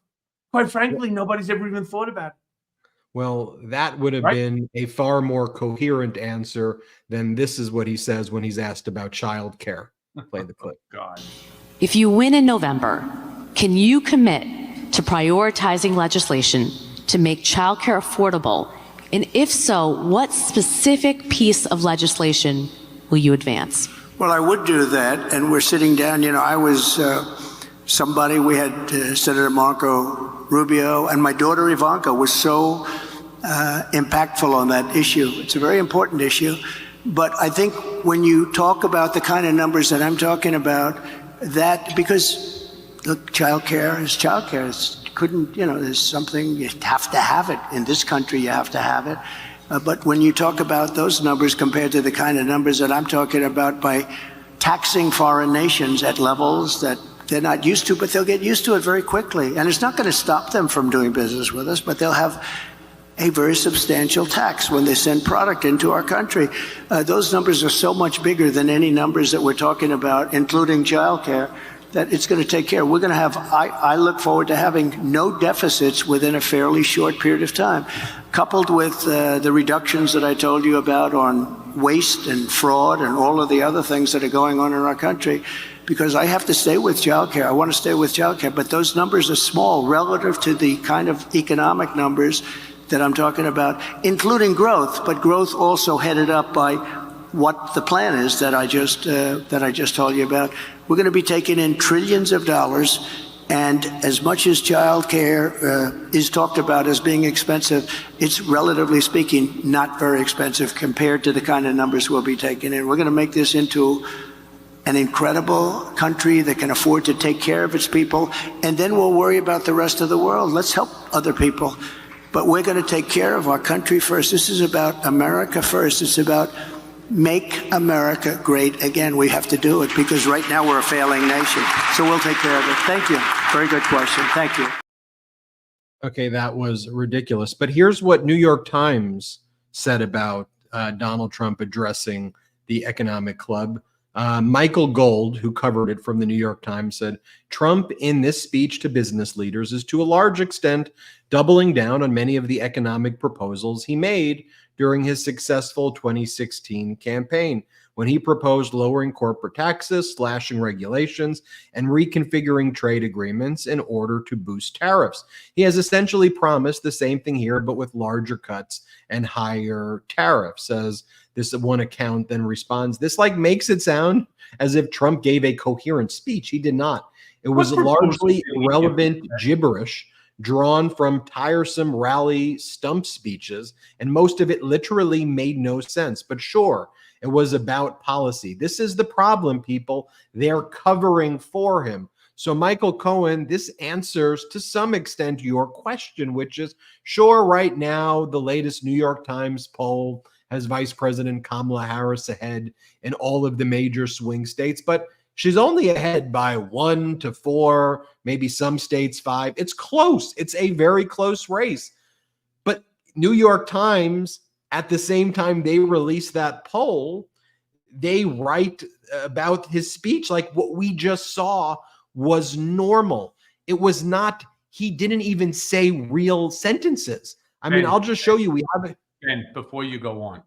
Quite frankly, nobody's ever even thought about it. Well, that would have been a far more coherent answer than this is what he says when he's asked about child care. Play the clip. God. If you win in November, can you commit to prioritizing legislation to make childcare affordable? And if so, what specific piece of legislation will you advance? Well, I would do that, and we're sitting down. I was somebody, we had Senator Marco Rubio, and my daughter Ivanka was so impactful on that issue. It's a very important issue. But I think when you talk about the kind of numbers that I'm talking about, that, because look, childcare is childcare. There's something, you have to have it. In this country, you have to have it. But when you talk about those numbers compared to the kind of numbers that I'm talking about, by taxing foreign nations at levels that they're not used to, but they'll get used to it very quickly. And it's not going to stop them from doing business with us, but they'll have a very substantial tax when they send product into our country. Those numbers are so much bigger than any numbers that we're talking about, including childcare, that it's going to take care. We're going to have, I look forward to having no deficits within a fairly short period of time, coupled with the reductions that I told you about on waste and fraud and all of the other things that are going on in our country. Because I have to stay with childcare. I want to stay with childcare, but those numbers are small relative to the kind of economic numbers that I'm talking about, including growth, but growth also headed up by what the plan is that I just told you about. We're going to be taking in trillions of dollars, and as much as child care is talked about as being expensive, it's relatively speaking not very expensive compared to the kind of numbers we'll be taking in. We're going to make this into an incredible country that can afford to take care of its people, and then we'll worry about the rest of the world. Let's help other people. But we're going to take care of our country first. This is about America first. It's about make America great again. We have to do it because right now we're a failing nation. So we'll take care of it. Thank you. Very good question. Thank you. Okay, that was ridiculous. But here's what New York Times said about Donald Trump addressing the Economic Club. Michael Gold, who covered it from the New York Times, said, Trump in this speech to business leaders is to a large extent doubling down on many of the economic proposals he made during his successful 2016 campaign, when he proposed lowering corporate taxes, slashing regulations, and reconfiguring trade agreements in order to boost tariffs. He has essentially promised the same thing here, but with larger cuts and higher tariffs. As this one account then responds, this makes it sound as if Trump gave a coherent speech. He did not. It was largely irrelevant gibberish drawn from tiresome rally stump speeches, and most of it literally made no sense. But sure, it was about policy. This is the problem, people. They're covering for him. So, Michael Cohen, this answers to some extent your question, which is, sure, right now, the latest New York Times poll has Vice President Kamala Harris ahead in all of the major swing states, but she's only ahead by 1 to 4, maybe some states 5. It's close. It's a very close race. But New York Times, at the same time they release that poll, they write about his speech like what we just saw was normal. It was not, he didn't even say real sentences. I mean, I'll just show you. We have it. And before you go on,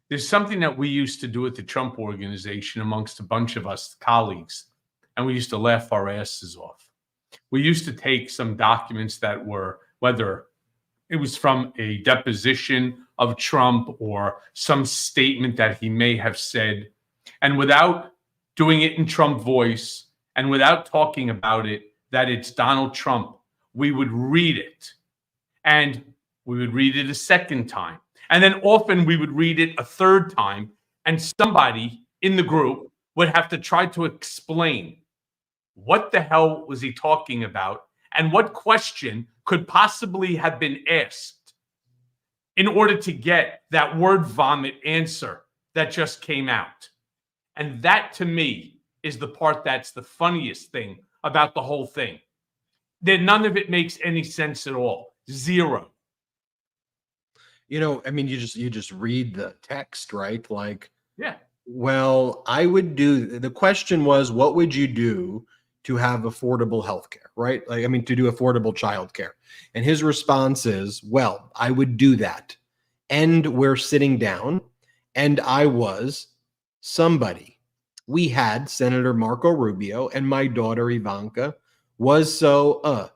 there's something that we used to do at the Trump Organization amongst a bunch of us colleagues, and we used to laugh our asses off. We used to take some documents that were, whether it was from a deposition of Trump or some statement that he may have said, and without doing it in Trump voice and without talking about it, that it's Donald Trump, we would read it. And we would read it a second time. And then often we would read it a third time, and somebody in the group would have to try to explain what the hell was he talking about and what question could possibly have been asked in order to get that word vomit answer that just came out. And that, to me, is the part that's the funniest thing about the whole thing. That none of it makes any sense at all. Zero. You know, I mean, you just read the text, right? Like, yeah. Well, I would do, the question was, what would you do to have affordable healthcare, right? Like, I mean, to do affordable childcare. And his response is, well, I would do that. And we're sitting down, and I was somebody. We had Senator Marco Rubio, and my daughter Ivanka was so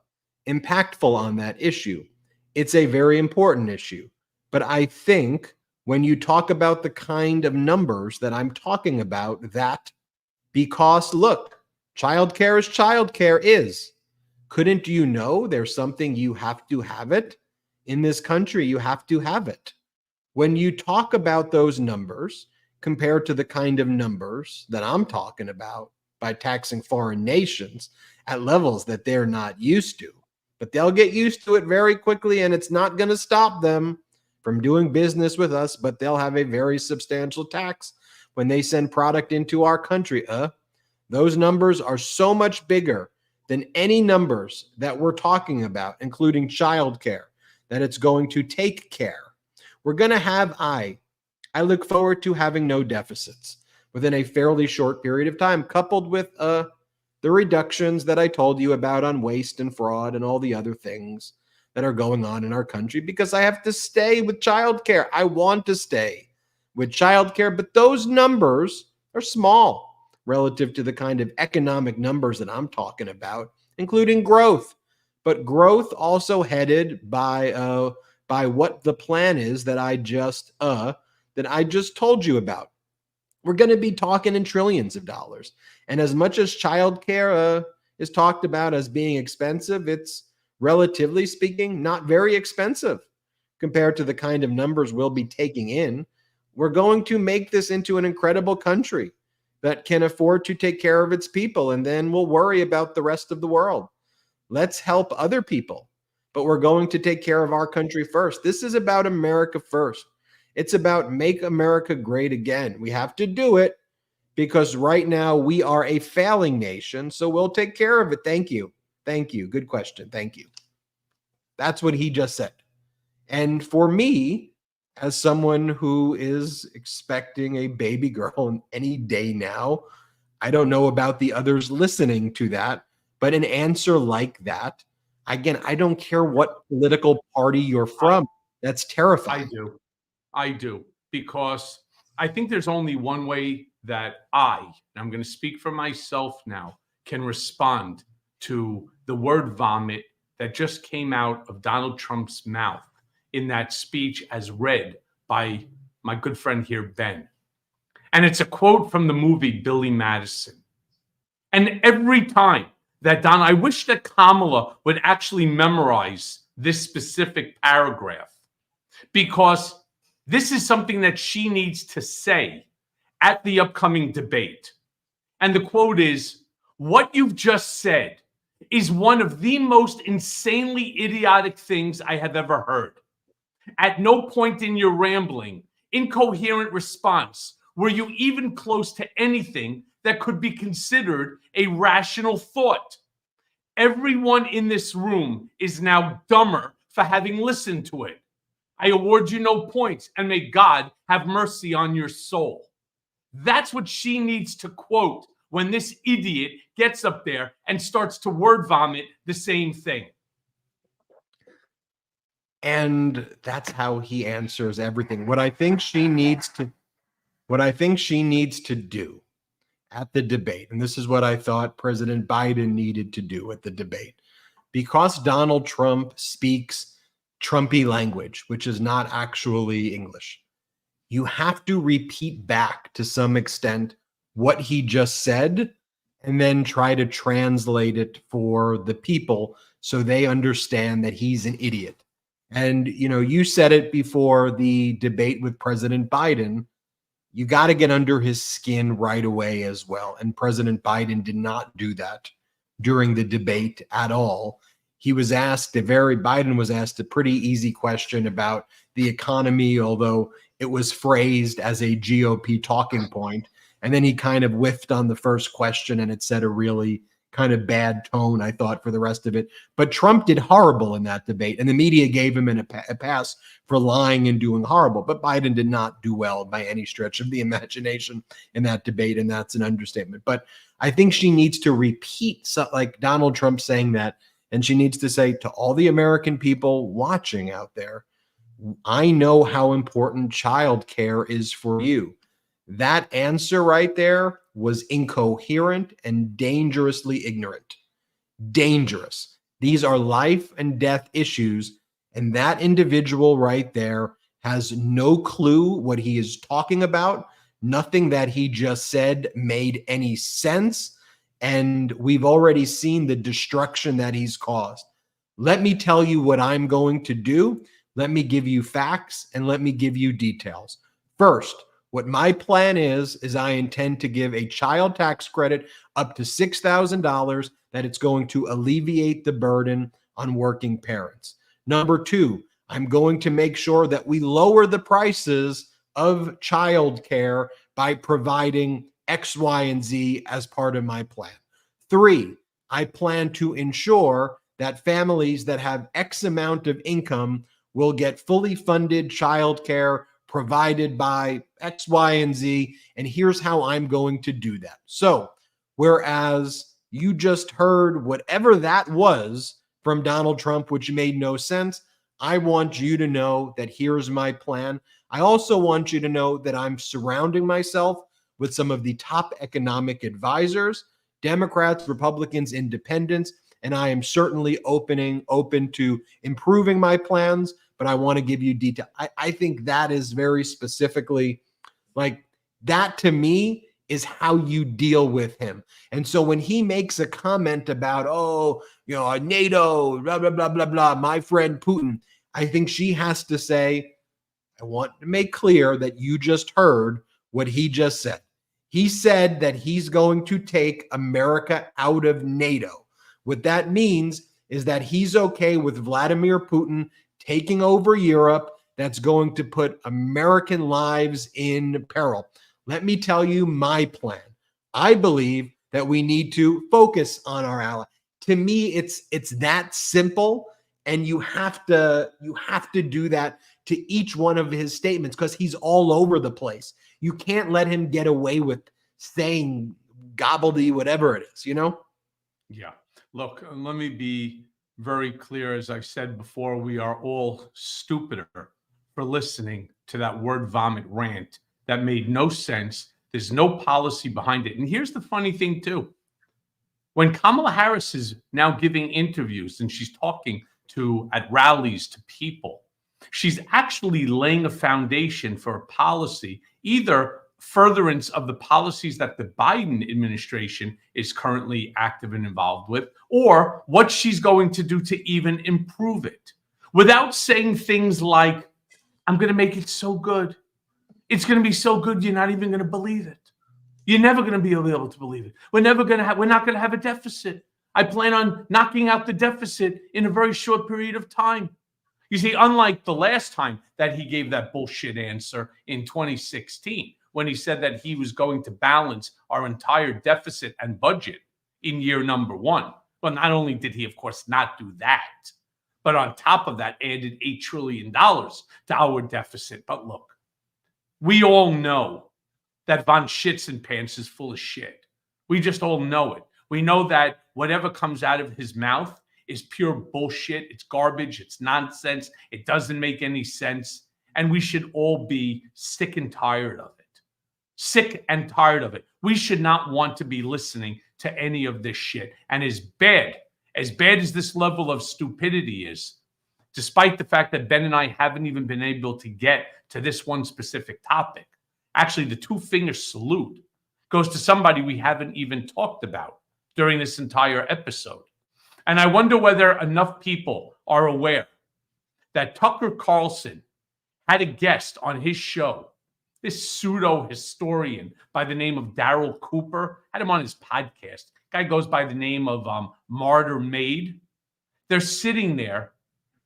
impactful on that issue. It's a very important issue. But I think when you talk about the kind of numbers that I'm talking about, that because look, childcare is childcare is. Couldn't you know there's something you have to have it? In this country, you have to have it. When you talk about those numbers compared to the kind of numbers that I'm talking about by taxing foreign nations at levels that they're not used to, but they'll get used to it very quickly, and it's not going to stop them from doing business with us, but they'll have a very substantial tax when they send product into our country. Those numbers are so much bigger than any numbers that we're talking about, including childcare, that it's going to take care. We're going to have, I look forward to having no deficits within a fairly short period of time, coupled with the reductions that I told you about on waste and fraud and all the other things that are going on in our country, because I have to stay with childcare. I want to stay with childcare, but those numbers are small relative to the kind of economic numbers that I'm talking about, including growth. But growth also headed by what the plan is that I just told you about. We're going to be talking in trillions of dollars. And as much as childcare is talked about as being expensive, it's relatively speaking not very expensive compared to the kind of numbers we'll be taking in. We're going to make this into an incredible country that can afford to take care of its people, and then we'll worry about the rest of the world. Let's help other people, but we're going to take care of our country first. This is about America first. It's about make America great again. We have to do it because right now we are a failing nation, so we'll take care of it. Thank you. Thank you. Good question. Thank you. That's what he just said. And for me, as someone who is expecting a baby girl any day now, I don't know about the others listening to that, but an answer like that, again, I don't care what political party you're from. That's I terrifying. do. I do. Because I think there's only one way that and I'm going to speak for myself now, can respond to the word vomit that just came out of Donald Trump's mouth in that speech as read by my good friend here, Ben. And it's a quote from the movie Billy Madison. And every time that I wish that Kamala would actually memorize this specific paragraph, because this is something that she needs to say at the upcoming debate. And the quote is, "What you've just said is one of the most insanely idiotic things I have ever heard. At no point in your rambling, incoherent response were you even close to anything that could be considered a rational thought. Everyone in this room is now dumber for having listened to it. I award you no points, and may God have mercy on your soul." That's what she needs to quote when this idiot gets up there and starts to word vomit the same thing. And that's how he answers everything. What I think she needs to do at the debate, and this is what I thought President Biden needed to do at the debate, because Donald Trump speaks Trumpy language, which is not actually English. You have to repeat back to some extent what he just said and then try to translate it for the people so they understand that he's an idiot. And, you said it before the debate with President Biden, you got to get under his skin right away as well. And President Biden did not do that during the debate at all. Biden was asked a pretty easy question about the economy, although it was phrased as a GOP talking point. And then he kind of whiffed on the first question, and it set a really kind of bad tone, I thought, for the rest of it. But Trump did horrible in that debate, and the media gave him a pass for lying and doing horrible. But Biden did not do well by any stretch of the imagination in that debate, and that's an understatement. But I think she needs to repeat, like Donald Trump saying that, and she needs to say to all the American people watching out there, I know how important childcare is for you. That answer right there was incoherent and dangerously ignorant. Dangerous. These are life and death issues, and that individual right there has no clue what he is talking about. Nothing that he just said made any sense, and we've already seen the destruction that he's caused. Let me tell you what I'm going to do. Let me give you facts, and let me give you details. First, what my plan is I intend to give a child tax credit up to $6,000, that it's going to alleviate the burden on working parents. Number two, I'm going to make sure that we lower the prices of childcare by providing X, Y, and Z as part of my plan. Three, I plan to ensure that families that have X amount of income will get fully funded childcare provided by X, Y, and Z. And here's how I'm going to do that. So, whereas you just heard whatever that was from Donald Trump, which made no sense, I want you to know that here's my plan. I also want you to know that I'm surrounding myself with some of the top economic advisors, Democrats, Republicans, independents, and I am certainly open to improving my plans, but I want to give you detail. I think that is very specifically, like, that to me is how you deal with him. And so when he makes a comment about, NATO, blah, blah, blah, blah, blah, my friend Putin, I think she has to say, I want to make clear that you just heard what he just said. He said that he's going to take America out of NATO. What that means is that he's okay with Vladimir Putin taking over Europe. That's going to put American lives in peril. Let me tell you my plan. I believe that we need to focus on our ally. To me, it's that simple, and you have to do that to each one of his statements because he's all over the place. You can't let him get away with saying gobbledy, whatever it is, you know? Yeah. Look, let me be very clear. As I said before, we are all stupider for listening to that word vomit rant that made no sense. There's no policy behind it. And here's the funny thing, too. When Kamala Harris is now giving interviews and she's talking at rallies to people, she's actually laying a foundation for a policy, either furtherance of the policies that the Biden administration is currently active and involved with, or what she's going to do to even improve it, without saying things like, I'm going to make it so good. It's going to be so good, you're not even going to believe it. You're never going to be able to believe it. We're not going to have a deficit. I plan on knocking out the deficit in a very short period of time. You see, unlike the last time that he gave that bullshit answer in 2016, when he said that he was going to balance our entire deficit and budget in year number one. Well, not only did he, of course, not do that, but on top of that, added $8 trillion to our deficit. But look, we all know that Von Schitzenpants is full of shit. We just all know it. We know that whatever comes out of his mouth is pure bullshit. It's garbage. It's nonsense. It doesn't make any sense. And we should all be sick and tired of it. Sick and tired of it. We should not want to be listening to any of this shit. And as bad as this level of stupidity is, despite the fact that Ben and I haven't even been able to get to this one specific topic, actually the two-finger salute goes to somebody we haven't even talked about during this entire episode. And I wonder whether enough people are aware that Tucker Carlson had a guest on his show, this pseudo-historian by the name of Daryl Cooper, had him on his podcast. Guy goes by the name of Martyr Made. They're sitting there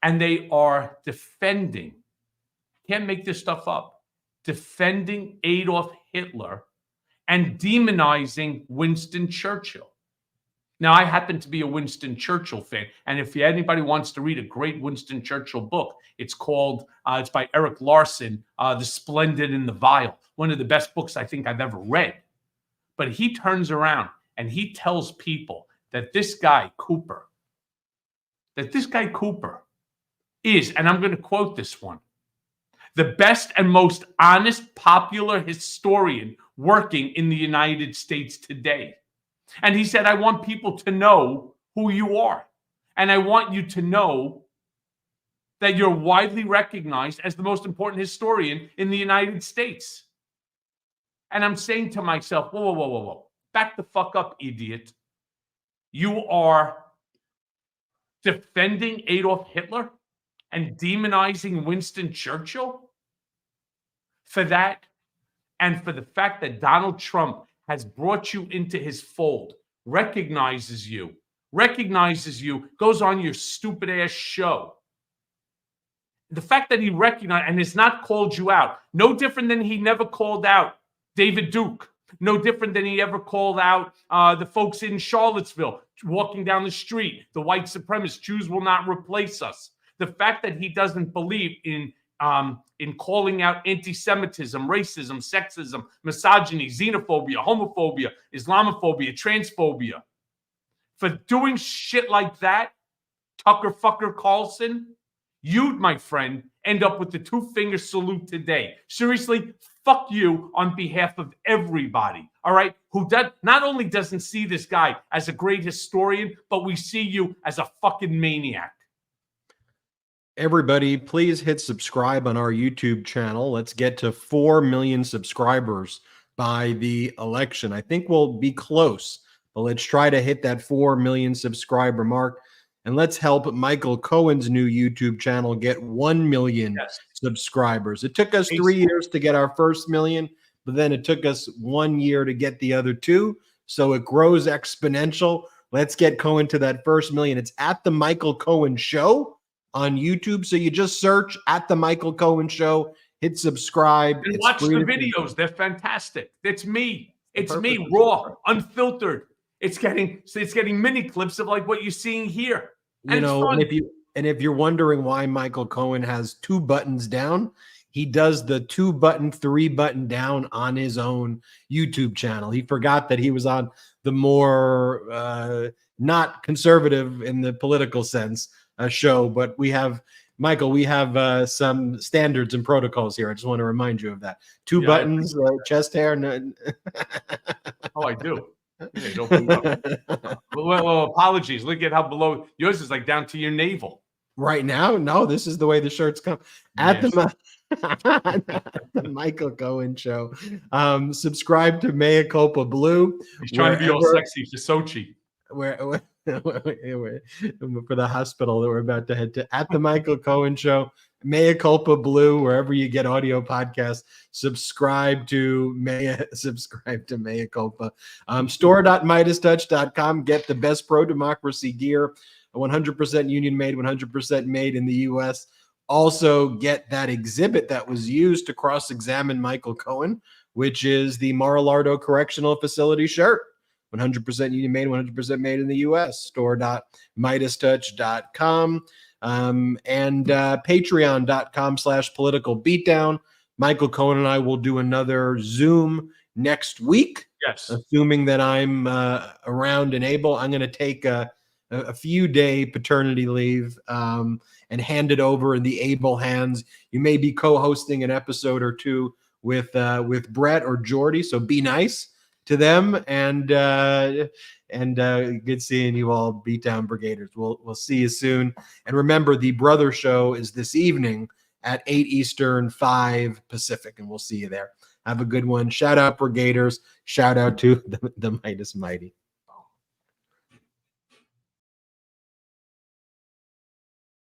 and they are defending, can't make this stuff up, defending Adolf Hitler and demonizing Winston Churchill. Now, I happen to be a Winston Churchill fan, and if anybody wants to read a great Winston Churchill book, it's called, it's by Eric Larson, The Splendid and the Vile, one of the best books I think I've ever read. But he turns around and he tells people that this guy Cooper is, and I'm going to quote this one, the best and most honest popular historian working in the United States today. And he said, I want people to know who you are. And I want you to know that you're widely recognized as the most important historian in the United States. And I'm saying to myself, whoa. Back the fuck up, idiot. You are defending Adolf Hitler and demonizing Winston Churchill for that, and for the fact that Donald Trump has brought you into his fold, recognizes you, goes on your stupid ass show. The fact that he recognized and has not called you out, no different than he never called out David Duke, no different than he ever called out the folks in Charlottesville walking down the street, the white supremacists, Jews will not replace us. The fact that he doesn't believe in calling out anti-Semitism, racism, sexism, misogyny, xenophobia, homophobia, Islamophobia, transphobia. For doing shit like that, Tucker fucker Carlson, you, my friend, end up with the two-finger salute today. Seriously, fuck you on behalf of everybody, all right, who not only doesn't see this guy as a great historian, but we see you as a fucking maniac. Everybody, please hit subscribe on our YouTube channel. Let's get to 4 million subscribers by the election. I think we'll be close, but let's try to hit that 4 million subscriber mark. And let's help Michael Cohen's new YouTube channel get 1 million subscribers. It took us 3 years to get our first million, but then it took us 1 year to get the other two. So it grows exponential. Let's get Cohen to that first million. It's at The Michael Cohen Show on YouTube. So you just search at The Michael Cohen Show, hit subscribe. And watch the videos. They're fantastic. It's me. It's me, raw, unfiltered. It's getting mini clips of like what you're seeing here. And you know, and And if you're wondering why Michael Cohen has 2 buttons down, he does the 2-button, 3-button down on his own YouTube channel. He forgot that he was on the more not conservative in the political sense show, but we have, Michael, we have some standards and protocols here. I just want to remind you of that. 2 buttons, chest hair. Oh, I do. Yeah, it opened up. Well, apologies. Look at how below yours is like down to your navel. Right now, no, this is the way the shirts come. At the Michael Cohen Show. Subscribe to Mea Culpa Blue. He's trying to be all sexy for Sochi. For the hospital that we're about to head to. At the Michael Cohen Show. Mea Culpa Blue, wherever you get audio podcasts. Subscribe to Mea Culpa. Store.MeidasTouch.com. Get the best pro-democracy gear. 100% union made, 100% made in the U.S. Also get that exhibit that was used to cross-examine Michael Cohen, which is the Mar-a-Lago Correctional Facility shirt. 100% union made, 100% made in the U.S. Store.MeidasTouch.com and Patreon.com/Political Beatdown. Michael Cohen and I will do another Zoom next week. Yes. Assuming that I'm around and able. I'm going to take a few-day paternity leave and hand it over in the able hands. You may be co-hosting an episode or 2 with Brett or Jordy, so be nice to them. And good seeing you all, Beatdown Brigaders. We'll see you soon. And remember, the Brother Show is this evening at 8 Eastern, 5 Pacific, and we'll see you there. Have a good one. Shout out Brigaders. Shout out to the Midas Mighty.